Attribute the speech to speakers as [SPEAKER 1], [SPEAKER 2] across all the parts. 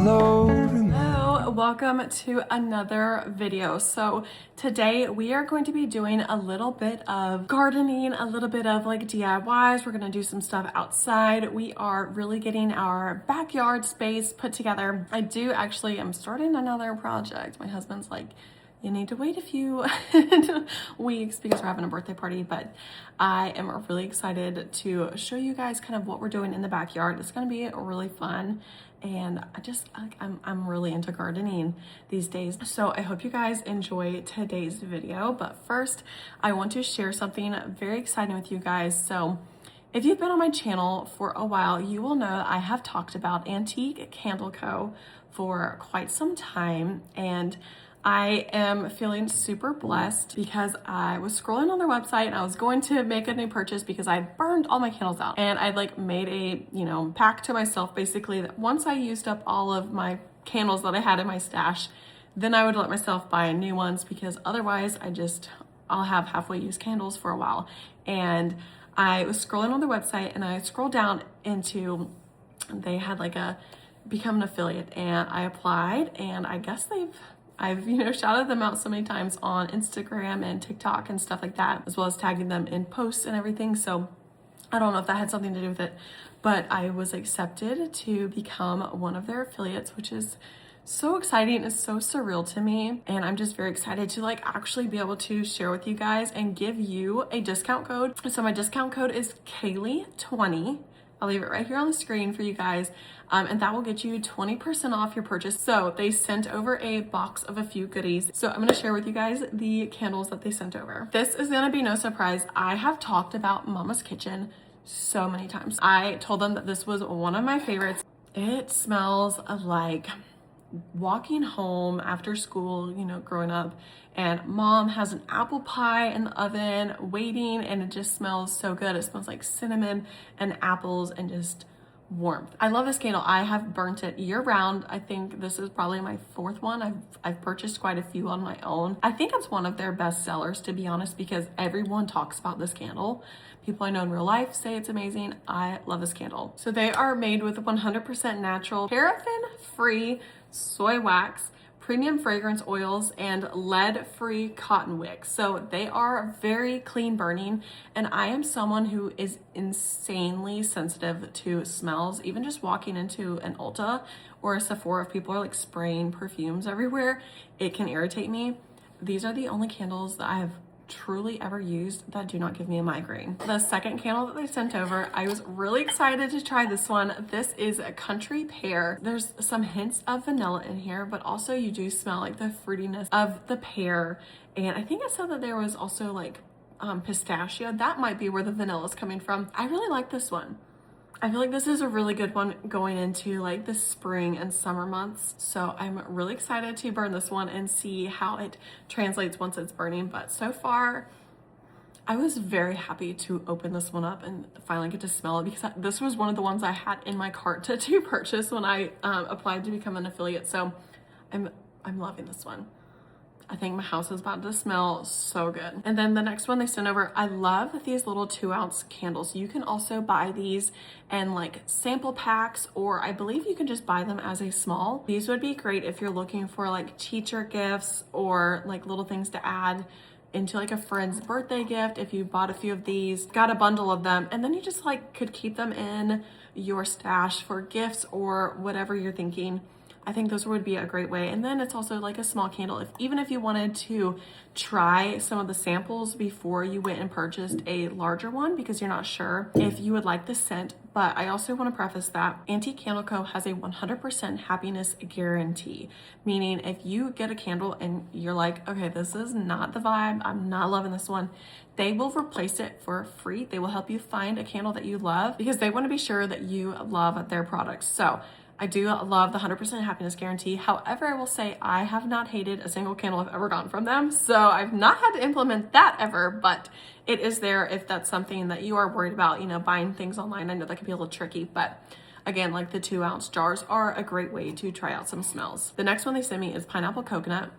[SPEAKER 1] hello to me.
[SPEAKER 2] Hello, welcome to another video. So today we are going to be doing a little bit of gardening, a little bit of like DIYs. We're gonna do some stuff outside. We are really getting our backyard space put together. I'm starting another project. My husband's like, you need to wait a few weeks because we're having a birthday party, but I am really excited to show you guys kind of what we're doing in the backyard. It's going to be really fun, and I'm really into gardening these days. So I hope you guys enjoy today's video, but first I want to share something very exciting with you guys. So if you've been on my channel for a while, you will know I have talked about Antique Candle Co. for quite some time, and I am feeling super blessed because I was scrolling on their website and I was going to make a new purchase because I burned all my candles out, and I'd like made a pact to myself basically that once I used up all of my candles that I had in my stash, then I would let myself buy new ones, because otherwise I'll have halfway used candles for a while. And I was scrolling on their website and I scrolled down into, they had like a become an affiliate, and I applied, and I guess I've shouted them out so many times on Instagram and TikTok and stuff like that, as well as tagging them in posts and everything. So I don't know if that had something to do with it, but I was accepted to become one of their affiliates, which is so exciting. It's so surreal to me, and I'm just very excited to like actually be able to share with you guys and give you a discount code. So my discount code is Kaylee20. I'll leave it right here on the screen for you guys, and that will get you 20% off your purchase. So they sent over a box of a few goodies. So I'm gonna share with you guys the candles that they sent over. This is gonna be no surprise. I have talked about Mama's Kitchen so many times. I told them that this was one of my favorites. It smells like walking home after school, growing up, and mom has an apple pie in the oven waiting, and it just smells so good. It smells like cinnamon and apples and just warmth. I love this candle. I have burnt it year round. I think this is probably my fourth one. I've purchased quite a few on my own. I think it's one of their best sellers, to be honest, because everyone talks about this candle. People I know in real life say it's amazing. I love this candle. So they are made with 100% natural, paraffin-free soy wax, premium fragrance oils, and lead-free cotton wicks. So they are very clean burning, and I am someone who is insanely sensitive to smells. Even just walking into an Ulta or a Sephora, if people are like spraying perfumes everywhere, it can irritate me. These are the only candles that I have truly ever used that do not give me a migraine. The second candle that they sent over, I was really excited to try this one. This is a Country Pear. There's some hints of vanilla in here, but also you do smell like the fruitiness of the pear. And I think it said that there was also like pistachio. That might be where the vanilla is coming from. I really like this one. I feel like this is a really good one going into like the spring and summer months. So I'm really excited to burn this one and see how it translates once it's burning. But so far, I was very happy to open this one up and finally get to smell it, because this was one of the ones I had in my cart to purchase when I applied to become an affiliate. So I'm loving this one. I think my house is about to smell so good. And then the next one they sent over, I love these little 2-ounce candles. You can also buy these in like sample packs, or I believe you can just buy them as a small. These would be great if you're looking for like teacher gifts or like little things to add into like a friend's birthday gift. If you bought a few of these, got a bundle of them, and then you just like could keep them in your stash for gifts or whatever you're thinking. I think those would be a great way. And then it's also like a small candle. Even if you wanted to try some of the samples before you went and purchased a larger one, because you're not sure if you would like the scent. But I also want to preface that Antique Candle Co. has a 100% happiness guarantee, meaning if you get a candle and you're like, okay, this is not the vibe, I'm not loving this one, they will replace it for free. They will help you find a candle that you love, because they want to be sure that you love their products. So I do love the 100% happiness guarantee. However, I will say I have not hated a single candle I've ever gotten from them. So I've not had to implement that ever, but it is there if that's something that you are worried about, buying things online. I know that can be a little tricky, but again, like the 2-ounce jars are a great way to try out some smells. The next one they sent me is pineapple coconut.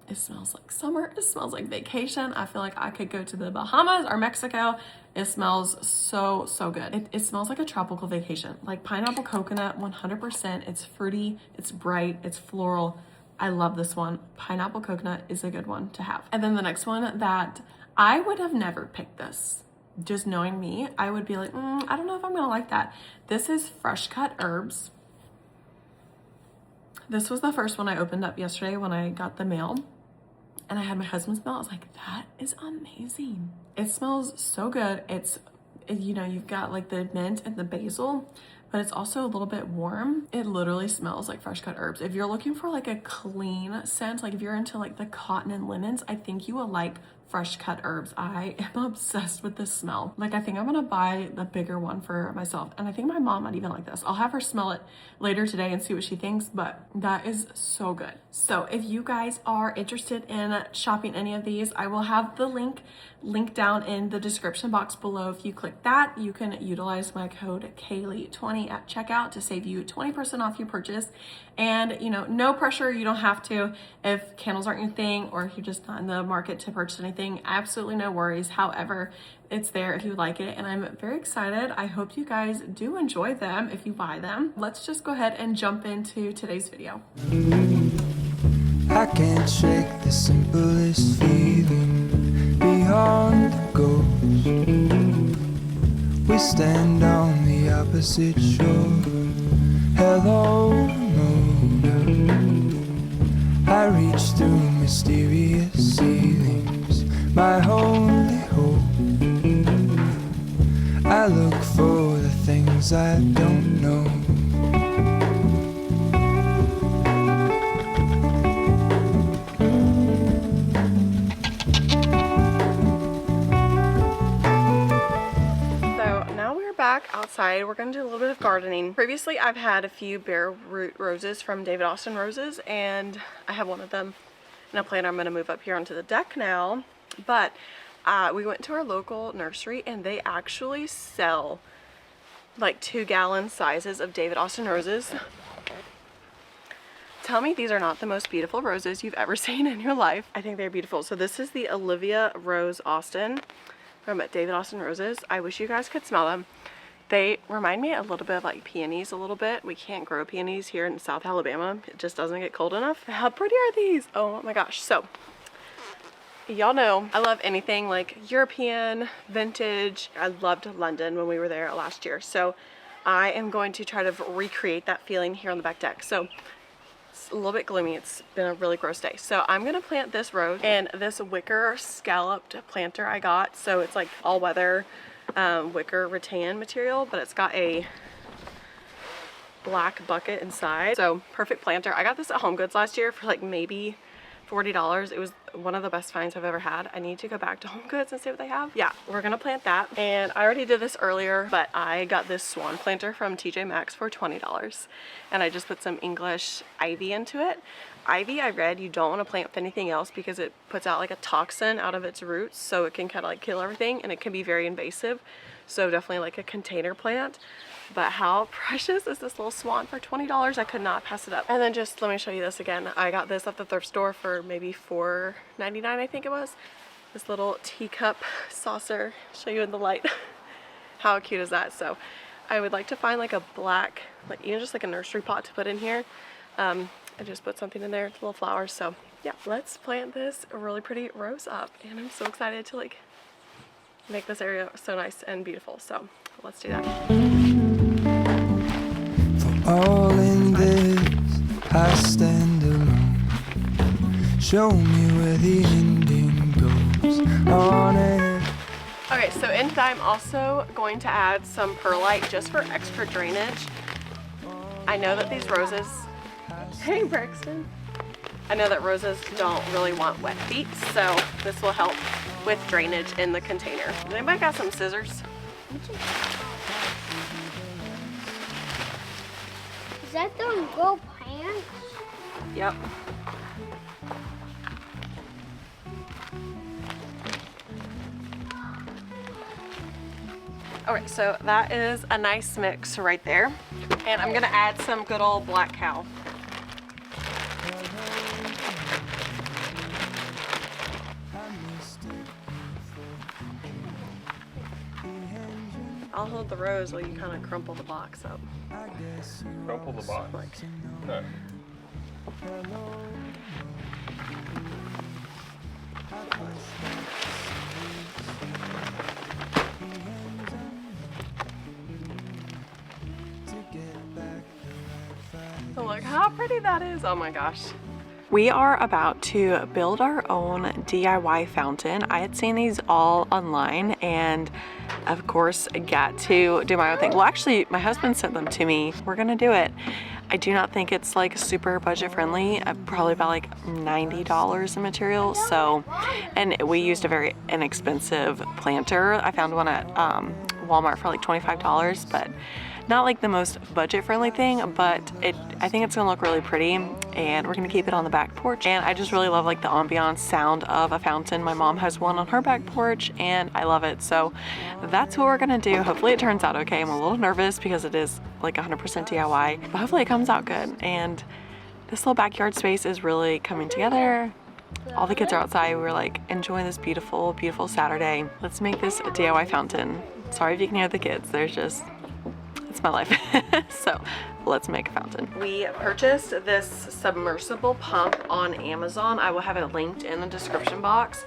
[SPEAKER 2] It smells like summer. It smells like vacation. I feel like I could go to the Bahamas or Mexico. It smells so, so good. It smells like a tropical vacation. Like pineapple coconut, 100%. It's fruity, it's bright, it's floral. I love this one. Pineapple coconut is a good one to have. And then the next one that I would have never picked this. Just knowing me, I would be like, I don't know if I'm gonna like that. This is fresh cut herbs. This was the first one I opened up yesterday when I got the mail. And I had my husband smell. I was like, that is amazing. It smells so good. It's, you know, you've got like the mint and the basil, but it's also a little bit warm. It literally smells like fresh cut herbs. If you're looking for like a clean scent, like if you're into like the cotton and linens, I think you will like fresh cut herbs. I am obsessed with this smell. Like I think I'm gonna buy the bigger one for myself. And I think my mom might even like this. I'll have her smell it later today and see what she thinks, but that is so good. So if you guys are interested in shopping any of these, I will have the link down in the description box below. If you click that, you can utilize my code Kaylee20 at checkout to save you 20% off your purchase. And you know, no pressure, you don't have to. If candles aren't your thing or if you're just not in the market to purchase anything, absolutely no worries. However, it's there if you like it, and I'm very excited. I hope you guys do enjoy them if you buy them. Let's just go ahead and jump into today's video.
[SPEAKER 1] I can't shake the simplest feeling beyond the ghost. We stand on the opposite shore. Hello, moon. I reach through mysterious ceilings, my only hope. I look for the things I don't know.
[SPEAKER 2] Back outside, we're gonna do a little bit of gardening. Previously, I've had a few bare root roses from David Austin Roses, and I have one of them in a plant I'm gonna move up here onto the deck now. But we went to our local nursery, and they actually sell like 2-gallon sizes of David Austin Roses. Tell me these are not the most beautiful roses you've ever seen in your life. I think they're beautiful. So this is the Olivia Rose Austin from David Austin Roses. I wish you guys could smell them. They remind me a little bit of like peonies a little bit. We can't grow peonies here in South Alabama. It just doesn't get cold enough. How pretty are these? Oh my gosh. So y'all know I love anything like European, vintage. I loved London when we were there last year. So I am going to try to recreate that feeling here on the back deck. So it's a little bit gloomy. It's been a really gross day. So I'm gonna plant this rose and this wicker scalloped planter I got. So it's like all weather wicker rattan material, but it's got a black bucket inside. So perfect planter. I got this at HomeGoods last year for like maybe $40. It was one of the best finds I've ever had. I need to go back to HomeGoods and see what they have. Yeah, we're gonna plant that. And I already did this earlier, but I got this swan planter from TJ Maxx for $20. And I just put some English ivy into it. Ivy, I read you don't want to plant with anything else because it puts out like a toxin out of its roots, so it can kind of like kill everything, and it can be very invasive. So definitely like a container plant. But how precious is this little swan for $20? I could not pass it up. And then just let me show you this again. I got this at the thrift store for maybe $4.99, I think it was. This little teacup saucer. Show you in the light. How cute is that? So I would like to find like a black, like even just like a nursery pot to put in here. I just put something in there, little flowers. So yeah, let's plant this really pretty rose up. And I'm so excited to like make this area so nice and beautiful. So let's do that.
[SPEAKER 1] For all in this, I stand alone. Show me where the ending goes on it.
[SPEAKER 2] Okay, so in I'm also going to add some perlite just for extra drainage. I know that these roses, hey Braxton, I know that roses don't really want wet feet, so this will help with drainage in the container. Does anybody got some scissors?
[SPEAKER 3] Is that those girl pants?
[SPEAKER 2] Yep. Okay, so that is a nice mix right there. And I'm gonna add some good old black cow. I'll hold the rose while you kind of crumple the box up.
[SPEAKER 4] Crumple the box?
[SPEAKER 2] Like,
[SPEAKER 4] No.
[SPEAKER 2] oh, look how pretty that is. Oh my gosh. We are about to build our own DIY fountain. I had seen these all online and of course got to do my own thing. Well, actually my husband sent them to me. We're gonna do it. I do not think it's like super budget friendly. Probably about like $90 in material. So, and we used a very inexpensive planter. I found one at Walmart for like $25, but not like the most budget friendly thing, but I think it's gonna look really pretty and we're gonna keep it on the back porch. And I just really love like the ambiance sound of a fountain. My mom has one on her back porch and I love it. So that's what we're gonna do. Hopefully it turns out okay. I'm a little nervous because it is like 100% DIY, but hopefully it comes out good. And this little backyard space is really coming together. All the kids are outside. We're like enjoying this beautiful, beautiful Saturday. Let's make this a DIY fountain. Sorry if you can hear the kids. There's just, it's my life. So let's make a fountain. We purchased this submersible pump on Amazon. I will have it linked in the description box.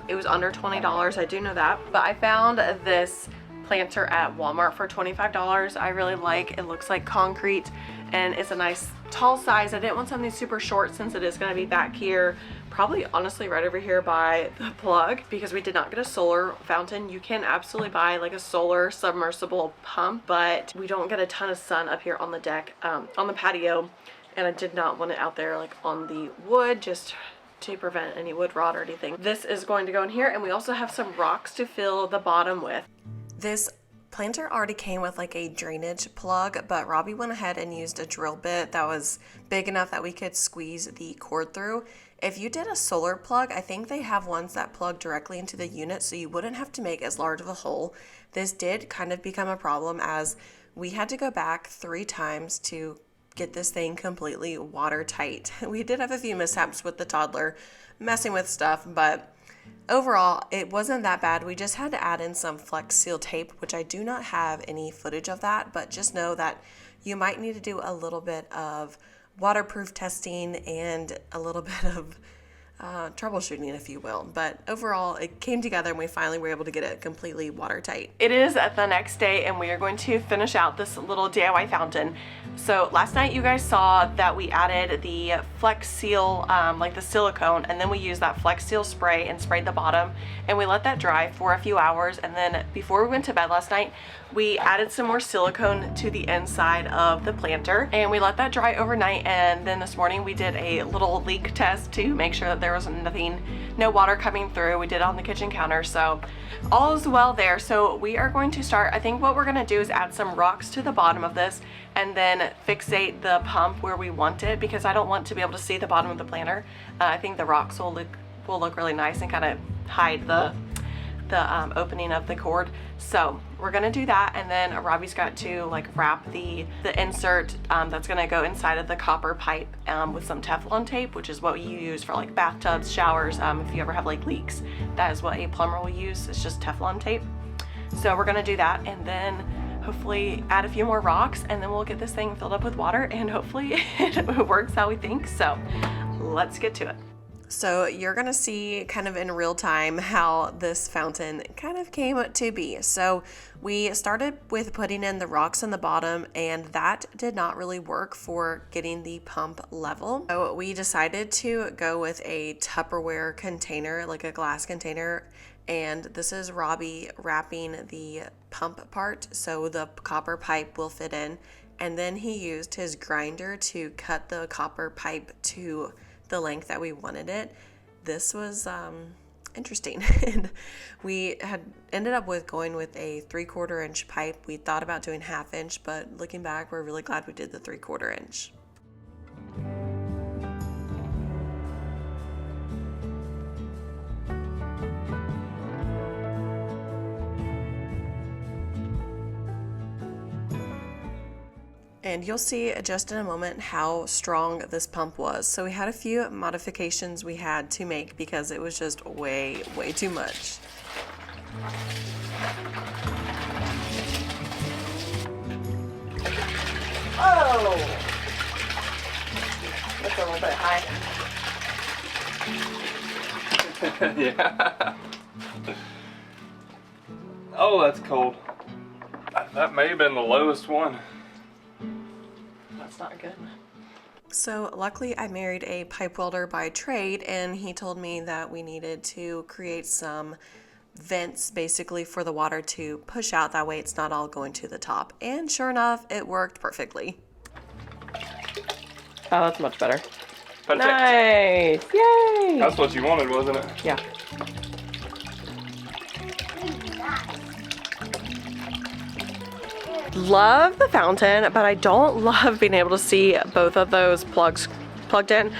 [SPEAKER 2] It was under $20, I do know that. But I found this planter at Walmart for $25. I really like, it looks like concrete and it's a nice tall size. I didn't want something super short since it is gonna be back here, probably honestly right over here by the plug, because we did not get a solar fountain. You can absolutely buy like a solar submersible pump, but we don't get a ton of sun up here on the deck, on the patio, and I did not want it out there like on the wood, just to prevent any wood rot or anything. This is going to go in here, and we also have some rocks to fill the bottom with. This planter already came with like a drainage plug, but Robbie went ahead and used a drill bit that was big enough that we could squeeze the cord through. If you did a solar plug, I think they have ones that plug directly into the unit, so you wouldn't have to make as large of a hole. This did kind of become a problem as we had to go back 3 times to get this thing completely watertight. We did have a few mishaps with the toddler messing with stuff, but overall, it wasn't that bad. We just had to add in some Flex Seal tape, which I do not have any footage of that, but just know that you might need to do a little bit of waterproof testing and a little bit of troubleshooting, if you will. But overall, it came together and we finally were able to get it completely watertight. It is the next day and we are going to finish out this little DIY fountain. So last night you guys saw that we added the Flex Seal, like the silicone, and then we used that Flex Seal spray and sprayed the bottom, and we let that dry for a few hours. And then before we went to bed last night, we added some more silicone to the inside of the planter and we let that dry overnight. And then this morning we did a little leak test to make sure that there was no water coming through. We did it on the kitchen counter, so all is well there. So we are going to start, I think what we're going to do is add some rocks to the bottom of this and then fixate the pump where we want it, because I don't want to be able to see the bottom of the planter. I think the rocks will look really nice and kind of hide the opening of the cord. So we're gonna do that, and then Robbie's got to like wrap the insert that's gonna go inside of the copper pipe with some Teflon tape, which is what you use for like bathtubs, showers. If you ever have like leaks, that is what a plumber will use. It's just Teflon tape. So we're gonna do that, and then hopefully add a few more rocks, and then we'll get this thing filled up with water, and hopefully it works how we think. So let's get to it. So you're gonna see kind of in real time how this fountain kind of came to be. So we started with putting in the rocks in the bottom, and that did not really work for getting the pump level. So we decided to go with a Tupperware container, like a glass container, and this is Robbie wrapping the pump part so the copper pipe will fit in, and then he used his grinder to cut the copper pipe to the length that we wanted it. This was interesting. And we had ended up with going with a 3/4 inch pipe. We thought about doing 1/2 inch, but looking back, we're really glad we did the 3/4 inch. And you'll see just in a moment how strong this pump was. So we had a few modifications we had to make because it was just way too much. Oh! That's a little bit high.
[SPEAKER 4] Yeah. Oh, that's cold. That may have been the lowest one.
[SPEAKER 2] That's not good. So luckily I married a pipe welder by trade, and he told me that we needed to create some vents basically for the water to push out, that way it's not all going to the top. And sure enough, it worked perfectly. Oh, that's much better.
[SPEAKER 4] Perfect.
[SPEAKER 2] Nice! Yay!
[SPEAKER 4] That's what you wanted, wasn't it?
[SPEAKER 2] Yeah. Love the fountain, but I don't love being able to see both of those plugs plugged in.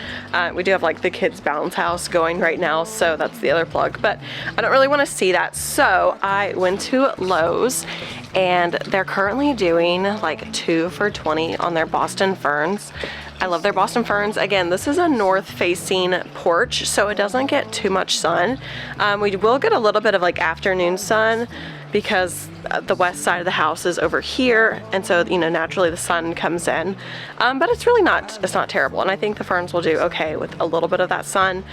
[SPEAKER 2] We do have like the kids' bounce house going right now, so that's the other plug, but I don't really want to see that. So I went to Lowe's, and they're currently doing like 2 for $20 on their Boston ferns. I love their Boston ferns. Again, this is a north facing porch, so it doesn't get too much sun. We will get a little bit of like afternoon sun because the west side of the house is over here, and so, you know, naturally the sun comes in. But it's really not, it's not terrible, and I think the ferns will do okay with a little bit of that sun.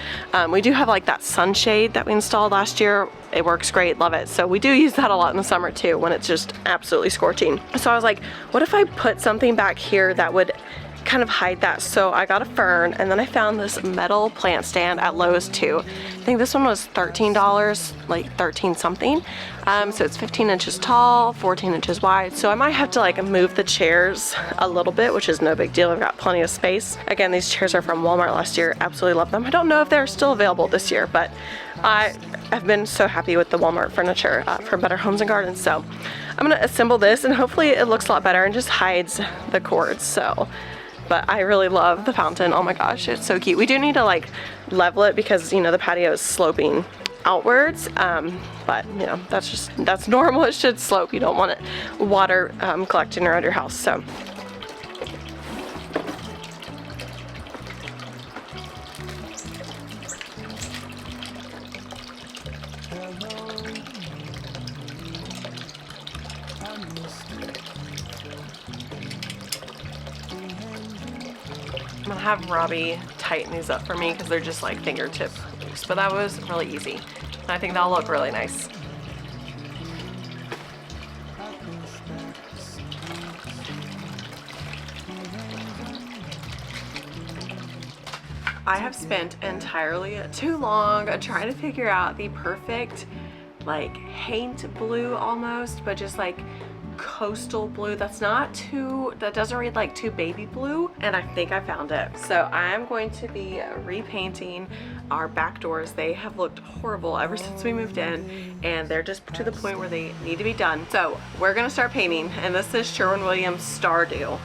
[SPEAKER 2] We do have like that sunshade that we installed last year. It works great, love it. So we do use that a lot in the summer too, when it's just absolutely scorching. So I was like, what if I put something back here that would kind of hide that? So I got a fern, and then I found this metal plant stand at Lowe's too. I think this one was $13, like 13 something. So it's 15 inches tall, 14 inches wide. So I might have to like move the chairs a little bit, which is no big deal. I've got plenty of space. Again, these chairs are from Walmart last year. Absolutely love them. I don't know if they're still available this year, but I have been so happy with the Walmart furniture from Better Homes and Gardens. So I'm gonna assemble this, and hopefully it looks a lot better and just hides the cords. So, but I really love the fountain. Oh my gosh, it's so cute. We do need to like level it because, you know, the patio is sloping outwards, but you know, that's normal. It should slope. You don't want it water collecting around your house. So I'm gonna have Robbie tighten these up for me because they're just like fingertip loose, but that was really easy. And I think that'll look really nice. I have spent entirely too long trying to figure out the perfect like haint blue almost, but just like coastal blue that's not too, that doesn't read like too baby blue, and I think I found it. So I am going to be repainting our back doors. They have looked horrible ever since we moved in, and they're just to the point where they need to be done. So we're gonna start painting, and this is Sherwin-Williams Stardew.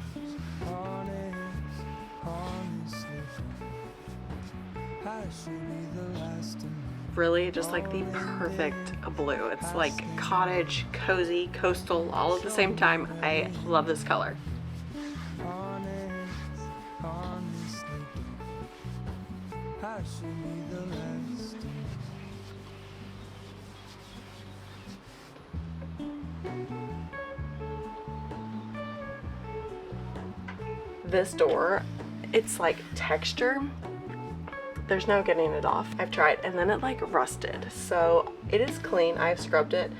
[SPEAKER 2] Really just like the perfect blue. It's like cottage, cozy, coastal, all at the same time. I love this color. This door, it's like texture. There's no getting it off. I've tried, and then it like rusted. So it is clean. I've scrubbed it.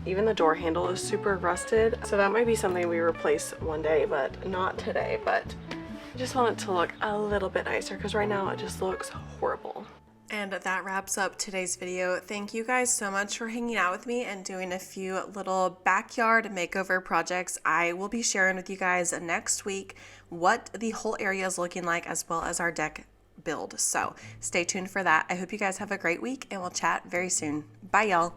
[SPEAKER 2] Even the door handle is super rusted. So that might be something we replace one day, but not today. But I just want it to look a little bit nicer because right now it just looks horrible. And that wraps up today's video. Thank you guys so much for hanging out with me and doing a few little backyard makeover projects. I will be sharing with you guys next week what the whole area is looking like, as well as our deck build. So stay tuned for that. I hope you guys have a great week, and we'll chat very soon. Bye y'all.